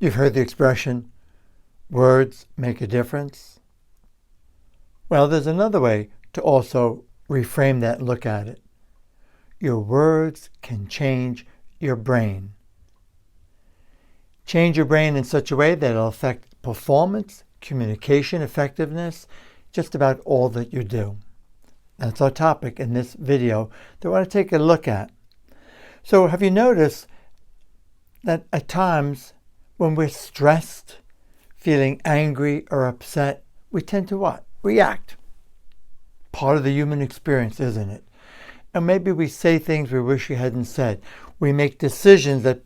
You've heard the expression, words make a difference. Well, there's another way to also reframe that and look at it. Your words can change your brain. Change your brain in such a way that it'll affect performance, communication, effectiveness, just about all that you do. That's our topic in this video that we want to take a look at. So have you noticed that at times when we're stressed, feeling angry or upset, we tend to what? React. Part of the human experience, isn't it? And maybe we say things we wish we hadn't said. We make decisions that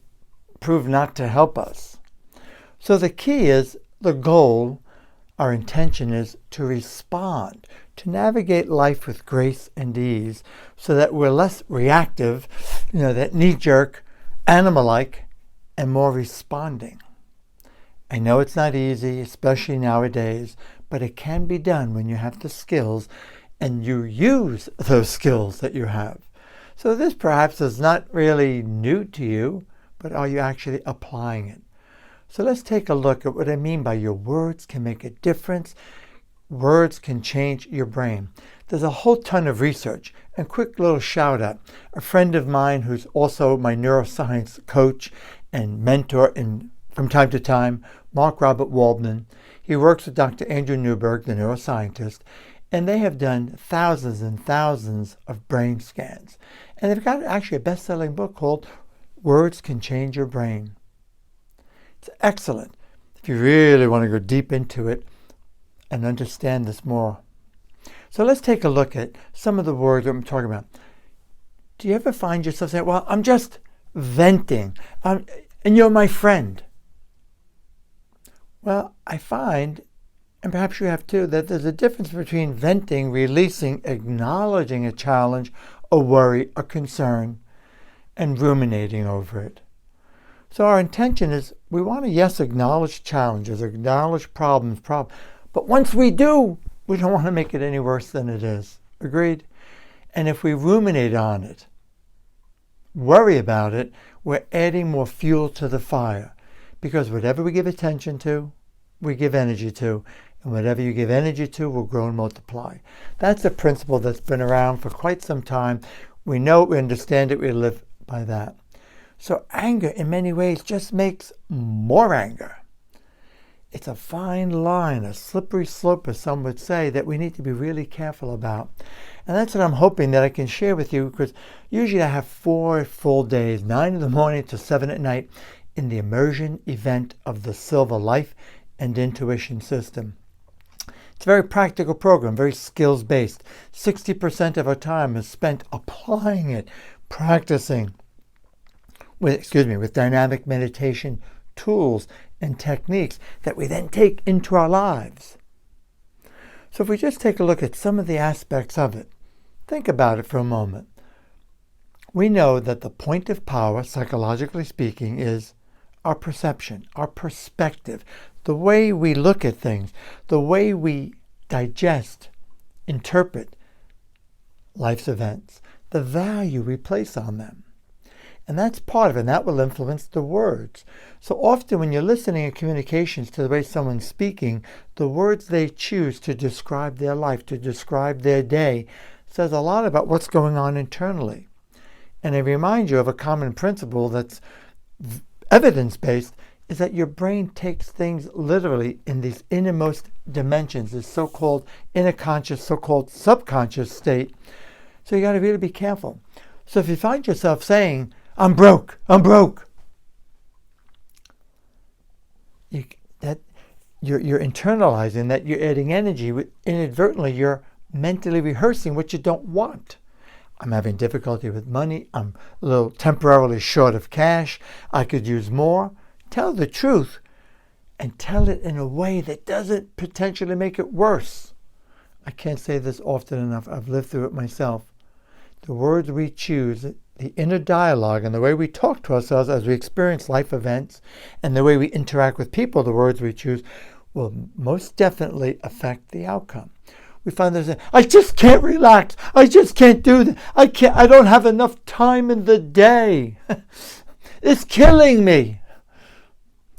prove not to help us. So the key is, the goal, our intention is to respond, to navigate life with grace and ease so that we're less reactive, that knee-jerk, animal-like, and more responding. I know it's not easy, especially nowadays, but it can be done when you have the skills and you use those skills that you have. So this perhaps is not really new to you, but are you actually applying it? So let's take a look at what I mean by your words can make a difference. Words can change your brain. There's a whole ton of research. And quick little shout out. A friend of mine who's also my neuroscience coach and mentor from time to time, Mark Robert Waldman. He works with Dr. Andrew Newberg, the neuroscientist, and they have done thousands and thousands of brain scans. And they've got actually a best-selling book called Words Can Change Your Brain. It's excellent if you really want to go deep into it and understand this more. So let's take a look at some of the words that I'm talking about. Do you ever find yourself saying, well, I'm just venting, and you're my friend? Well, I find, and perhaps you have too, that there's a difference between venting, releasing, acknowledging a challenge, a worry, a concern, and ruminating over it. So our intention is we want to, yes, acknowledge challenges, acknowledge problems, but once we do, we don't want to make it any worse than it is. Agreed? And if we ruminate on it, worry about it, we're adding more fuel to the fire. Because whatever we give attention to, we give energy to. And whatever you give energy to will grow and multiply. That's a principle that's been around for quite some time. We know it, we understand it, we live by that. So anger, in many ways, just makes more anger. It's a fine line, a slippery slope, as some would say, that we need to be really careful about. And that's what I'm hoping that I can share with you, because usually I have 4 full days, 9 in the morning to 7 at night, in the immersion event of the Silva Life and Intuition System. It's a very practical program, very skills-based. 60% of our time is spent applying it, practicing with dynamic meditation tools and techniques that we then take into our lives. So if we just take a look at some of the aspects of it, think about it for a moment. We know that the point of power, psychologically speaking, is our perception, our perspective, the way we look at things, the way we digest, interpret life's events, the value we place on them. And that's part of it, and that will influence the words. So often when you're listening in communications to the way someone's speaking, the words they choose to describe their life, to describe their day, says a lot about what's going on internally. And I remind you of a common principle that's evidence-based, is that your brain takes things literally in these innermost dimensions, this so-called inner conscious, so-called subconscious state. So you got to really be careful. So if you find yourself saying, I'm broke. You're internalizing that, you're adding energy. Inadvertently, you're mentally rehearsing what you don't want. I'm having difficulty with money. I'm a little temporarily short of cash. I could use more. Tell the truth and tell it in a way that doesn't potentially make it worse. I can't say this often enough. I've lived through it myself. The words we choose, the inner dialogue, and the way we talk to ourselves as we experience life events, and the way we interact with people, the words we choose, will most definitely affect the outcome. We find there's I just can't relax. I just can't do that. I don't have enough time in the day. It's killing me.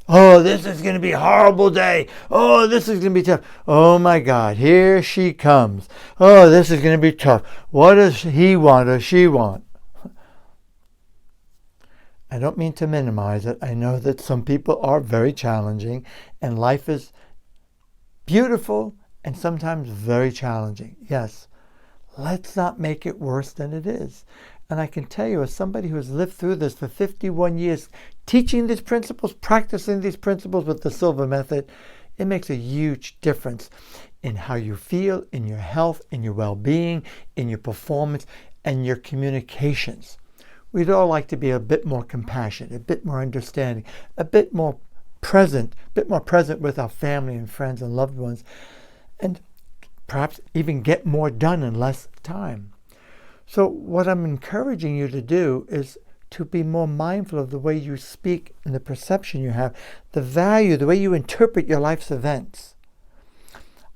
Oh, this is going to be a horrible day. Oh, this is going to be tough. Oh my God, here she comes. Oh, this is going to be tough. What does he want or she want? I don't mean to minimize it. I know that some people are very challenging, and life is beautiful and sometimes very challenging. Yes, let's not make it worse than it is. And I can tell you, as somebody who has lived through this for 51 years, teaching these principles, practicing these principles with the Silva Method, it makes a huge difference in how you feel, in your health, in your well-being, in your performance, and your communications. We'd all like to be a bit more compassionate, a bit more understanding, a bit more present with our family and friends and loved ones, and perhaps even get more done in less time. So what I'm encouraging you to do is to be more mindful of the way you speak and the perception you have, the value, the way you interpret your life's events.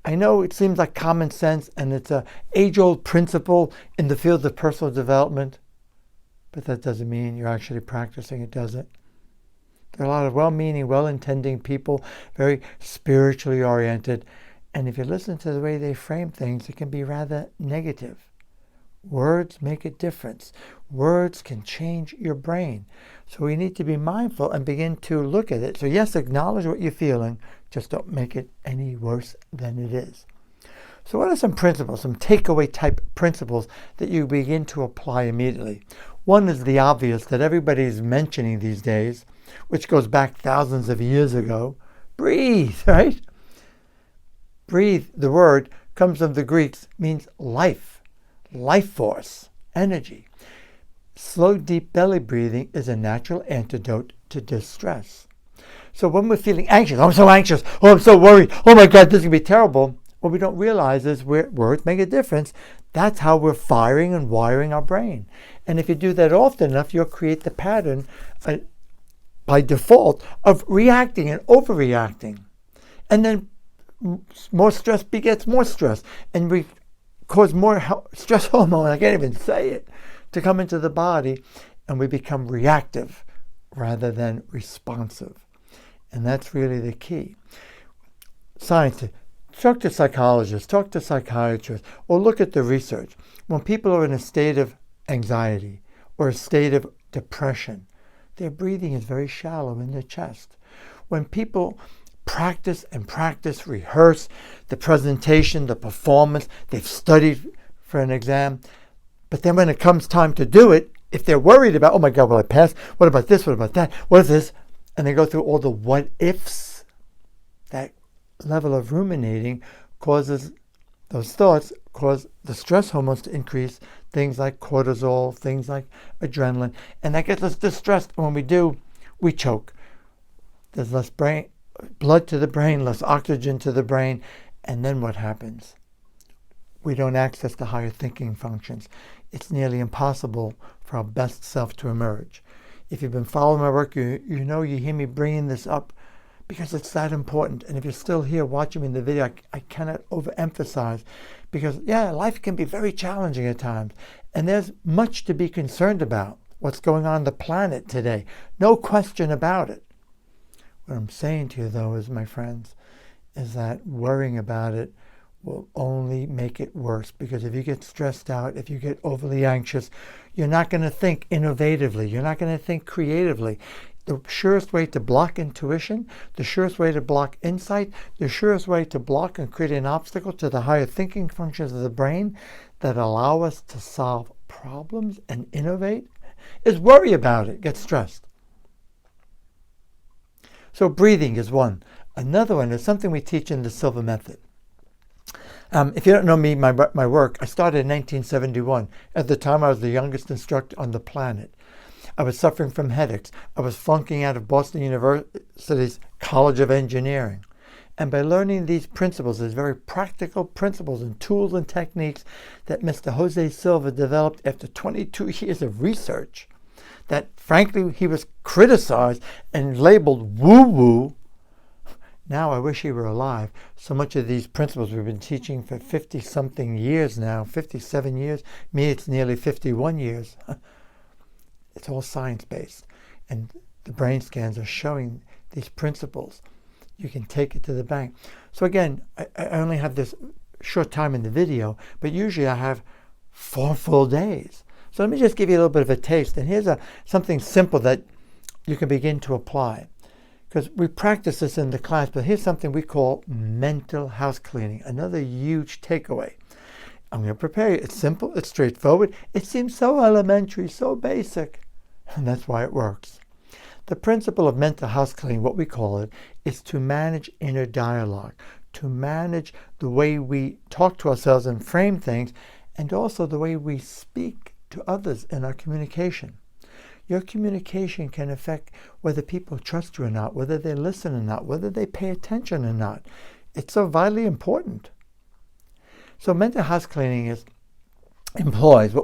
I know it seems like common sense and it's an age-old principle in the field of personal development, but that doesn't mean you're actually practicing it, does it? There are a lot of well-meaning, well-intending people, very spiritually oriented, and if you listen to the way they frame things, it can be rather negative. Words make a difference. Words can change your brain. So we need to be mindful and begin to look at it. So yes, acknowledge what you're feeling, just don't make it any worse than it is. So what are some principles, some takeaway type principles that you begin to apply immediately? One is the obvious that everybody's mentioning these days, which goes back thousands of years ago. Breathe, right? Breathe, the word, comes from the Greeks, means life force, energy. Slow, deep belly breathing is a natural antidote to distress. So when we're feeling anxious, I'm so anxious, oh, I'm so worried, oh my God, this is going to be terrible, what we don't realize is where words make a difference. That's how we're firing and wiring our brain. And if you do that often enough, you'll create the pattern by default of reacting and overreacting. And then more stress begets more stress. And we cause more stress hormone, I can't even say it, to come into the body, and we become reactive rather than responsive. And that's really the key. Scientists, talk to psychologists, talk to psychiatrists, or look at the research. When people are in a state of anxiety or a state of depression, their breathing is very shallow in their chest. When people practice, rehearse the presentation, the performance, they've studied for an exam, but then when it comes time to do it, if they're worried about, oh my God, will I pass? What about this? What about that? What is this? And they go through all the what ifs, that level of ruminating causes, those thoughts cause the stress hormones to increase, things like cortisol, things like adrenaline, and that gets us distressed. And when we do, we choke. There's less blood to the brain, less oxygen to the brain, and then what happens? We don't access the higher thinking functions. It's nearly impossible for our best self to emerge. If you've been following my work, you know you hear me bringing this up because it's that important. And if you're still here watching me in the video, I cannot overemphasize, because life can be very challenging at times, and there's much to be concerned about. What's going on the planet today, no question about it. What I'm saying to you, though, is, my friends, is that worrying about it will only make it worse, because if you get stressed out, if you get overly anxious, you're not going to think innovatively. You're not going to think creatively. The surest way to block intuition, the surest way to block insight, the surest way to block and create an obstacle to the higher thinking functions of the brain that allow us to solve problems and innovate is worry about it, get stressed. So breathing is one. Another one is something we teach in the Silva Method. If you don't know me, my work, I started in 1971. At the time, I was the youngest instructor on the planet. I was suffering from headaches. I was flunking out of Boston University's College of Engineering. And by learning these principles, these very practical principles and tools and techniques that Mr. Jose Silva developed after 22 years of research, that frankly he was criticized and labeled woo-woo. Now I wish he were alive. So much of these principles we've been teaching for 50-something years now, 57 years. Me, it's nearly 51 years. It's all science-based. And the brain scans are showing these principles, you can take it to the bank. So again, I only have this short time in the video, but usually I have 4 full days. So let me just give you a little bit of a taste. And here's something simple that you can begin to apply. Because we practice this in the class, but here's something we call mental house cleaning. Another huge takeaway. I'm going to prepare you. It's simple. It's straightforward. It seems so elementary, so basic. And that's why it works. The principle of mental house cleaning, what we call it, is to manage inner dialogue, to manage the way we talk to ourselves and frame things, and also the way we speak to others in our communication. Your communication can affect whether people trust you or not, whether they listen or not, whether they pay attention or not. It's so vitally important. So mental house cleaning employs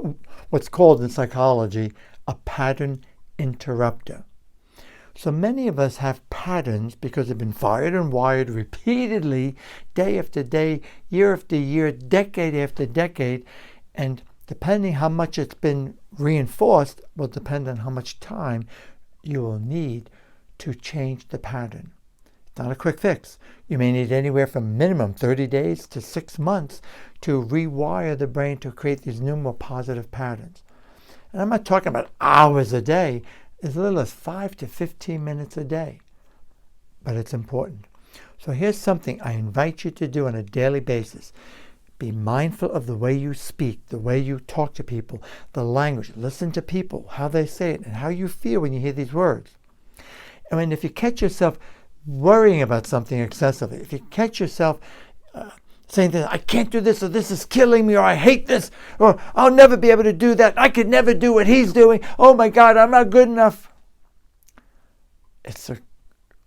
what's called in psychology a pattern interrupter. So many of us have patterns because they've been fired and wired repeatedly, day after day, year after year, decade after decade, and depending how much it's been reinforced will depend on how much time you will need to change the pattern. It's not a quick fix. You may need anywhere from minimum 30 days to 6 months to rewire the brain to create these new, more positive patterns. And I'm not talking about hours a day, as little as 5 to 15 minutes a day. But it's important. So here's something I invite you to do on a daily basis. Be mindful of the way you speak, the way you talk to people, the language. Listen to people, how they say it, and how you feel when you hear these words. I mean, if you catch yourself worrying about something excessively, if you catch yourself saying that I can't do this, or this is killing me, or I hate this, or I'll never be able to do that, I could never do what he's doing, oh my God, I'm not good enough. It's a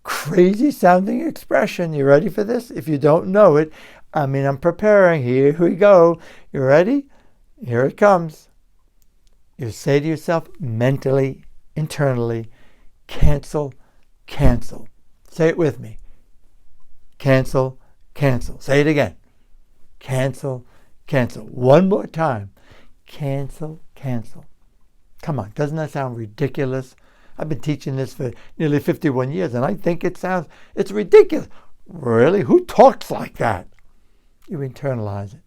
crazy sounding expression. You ready for this? If you don't know it, I'm preparing. Here we go. You ready? Here it comes. You say to yourself mentally, internally, cancel, cancel. Say it with me. Cancel, cancel. Say it again. Cancel, cancel. One more time. Cancel, cancel. Come on, doesn't that sound ridiculous? I've been teaching this for nearly 51 years, and I think it's ridiculous. Really? Who talks like that? You internalize it.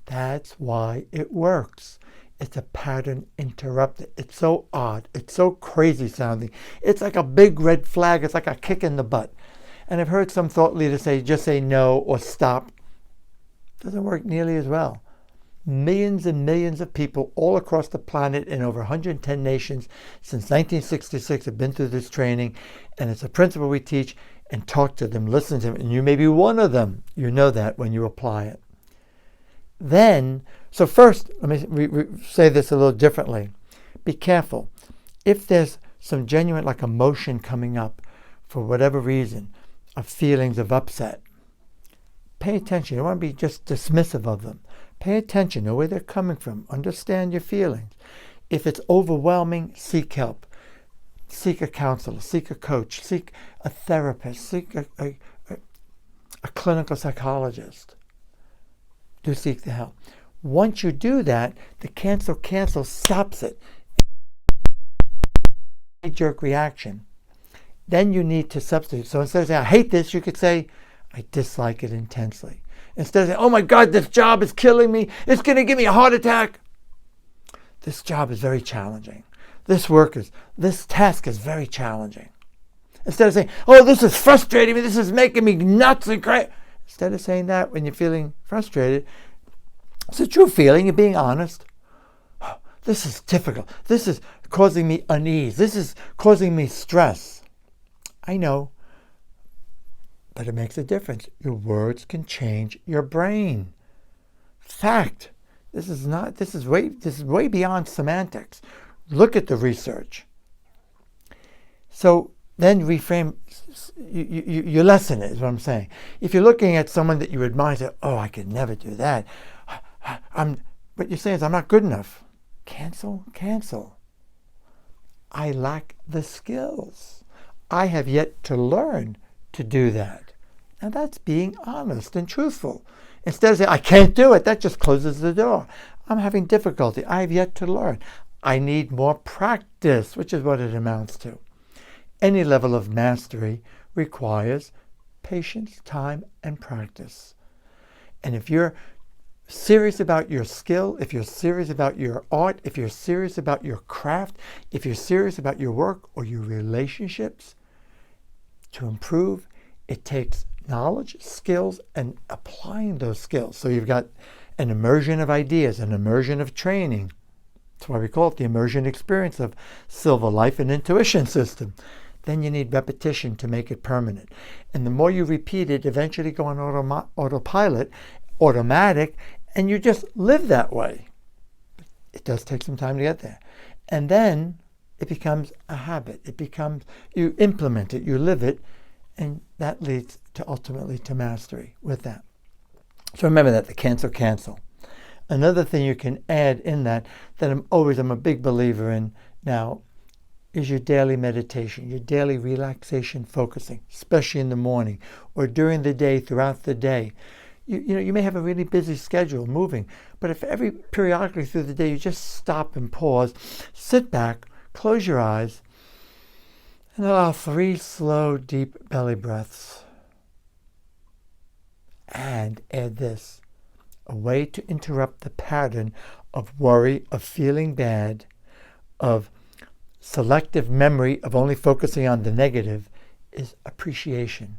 That's why it works. It's a pattern interrupter. It's so odd. It's so crazy sounding. It's like a big red flag. It's like a kick in the butt. And I've heard some thought leaders say, just say no or stop. Doesn't work nearly as well. Millions and millions of people all across the planet in over 110 nations since 1966 have been through this training, and it's a principle we teach and talk to them, listen to them, and you may be one of them. You know that when you apply it. Then, so first, let me say this a little differently. Be careful. If there's some genuine emotion coming up for whatever reason, of feelings of upset, pay attention. You don't want to be just dismissive of them. Pay attention, know where they're coming from. Understand your feelings. If it's overwhelming, seek help. Seek a counselor, seek a coach, seek a therapist, seek a clinical psychologist. Do seek the help. Once you do that, the cancel stops it. Jerk reaction. Then you need to substitute. So instead of saying, I hate this, you could say, I dislike it intensely. Instead of saying, oh my God, this job is killing me. It's going to give me a heart attack. This job is very challenging. This task is very challenging. Instead of saying, oh, this is frustrating me. This is making me nuts and crazy. Instead of saying that when you're feeling frustrated, it's a true feeling. You're being honest. Oh, this is difficult. This is causing me unease. This is causing me stress. I know. But it makes a difference. Your words can change your brain. Fact. This is way beyond semantics. Look at the research. So then reframe. You lessen it, is what I'm saying. If you're looking at someone that you admire, say, oh, I could never do that. What you're saying is, I'm not good enough. Cancel. I lack the skills. I have yet to learn to do that. Now that's being honest and truthful. Instead of saying, I can't do it, that just closes the door. I'm having difficulty. I have yet to learn. I need more practice, which is what it amounts to. Any level of mastery requires patience, time, and practice. And if you're serious about your skill, if you're serious about your art, if you're serious about your craft, if you're serious about your work or your relationships, to improve, it takes knowledge, skills, and applying those skills. So you've got an immersion of ideas, an immersion of training. That's why we call it the immersion experience of Silva Life and Intuition System. Then you need repetition to make it permanent. And the more you repeat it, eventually go on autopilot, automatic, and you just live that way. It does take some time to get there. And then it becomes a habit. It becomes, you implement it, you live it, and that leads to ultimately to mastery with that. So remember that, the cancel. Another thing you can add in that I'm a big believer in now, is your daily meditation, your daily relaxation focusing, especially in the morning or during the day, throughout the day. You may have a really busy schedule moving, but if periodically through the day you just stop and pause, sit back, close your eyes, and allow 3 slow, deep belly breaths. And add this, a way to interrupt the pattern of worry, of feeling bad, of selective memory, of only focusing on the negative, is appreciation.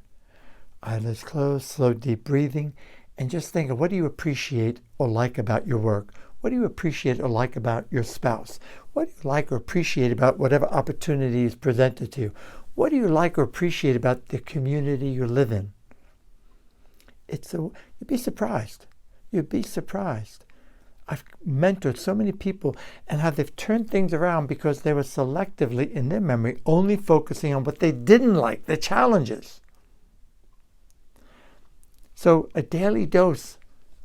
Eyelids closed, slow, deep breathing, and just think of, what do you appreciate or like about your work? What do you appreciate or like about your spouse? What do you like or appreciate about whatever opportunity is presented to you? What do you like or appreciate about the community you live in? You'd be surprised. You'd be surprised. I've mentored so many people and how they've turned things around because they were selectively, in their memory, only focusing on what they didn't like, the challenges. So a daily dose,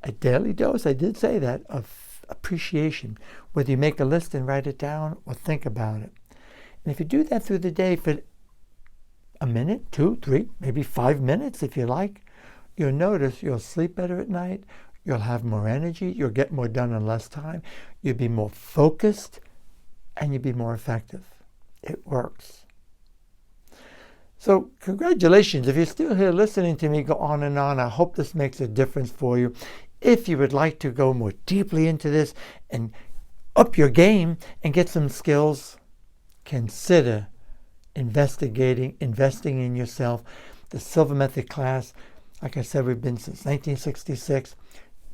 I did say that, of appreciation, whether you make a list and write it down or think about it. And if you do that through the day for a minute, 2, 3, maybe 5 minutes if you like, you'll notice you'll sleep better at night, you'll have more energy, you'll get more done in less time, you'll be more focused, and you'll be more effective. It works. So congratulations. If you're still here listening to me go on and on, I hope this makes a difference for you. If you would like to go more deeply into this and up your game and get some skills, consider investing in yourself. The Silva Method class, like I said, we've been since 1966.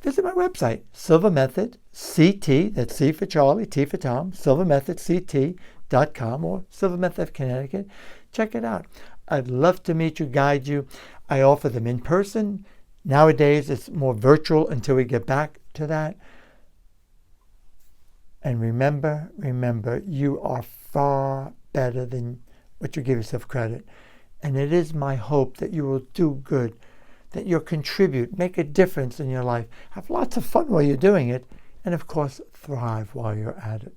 Visit my website, Silva Method, CT, that's C for Charlie, T for Tom, silvamethodct.com or Silva Method of Connecticut. Check it out. I'd love to meet you, guide you. I offer them in person. Nowadays, it's more virtual until we get back to that. And remember, you are far better than what you give yourself credit. And it is my hope that you will do good, that you'll contribute, make a difference in your life, have lots of fun while you're doing it, and of course, thrive while you're at it.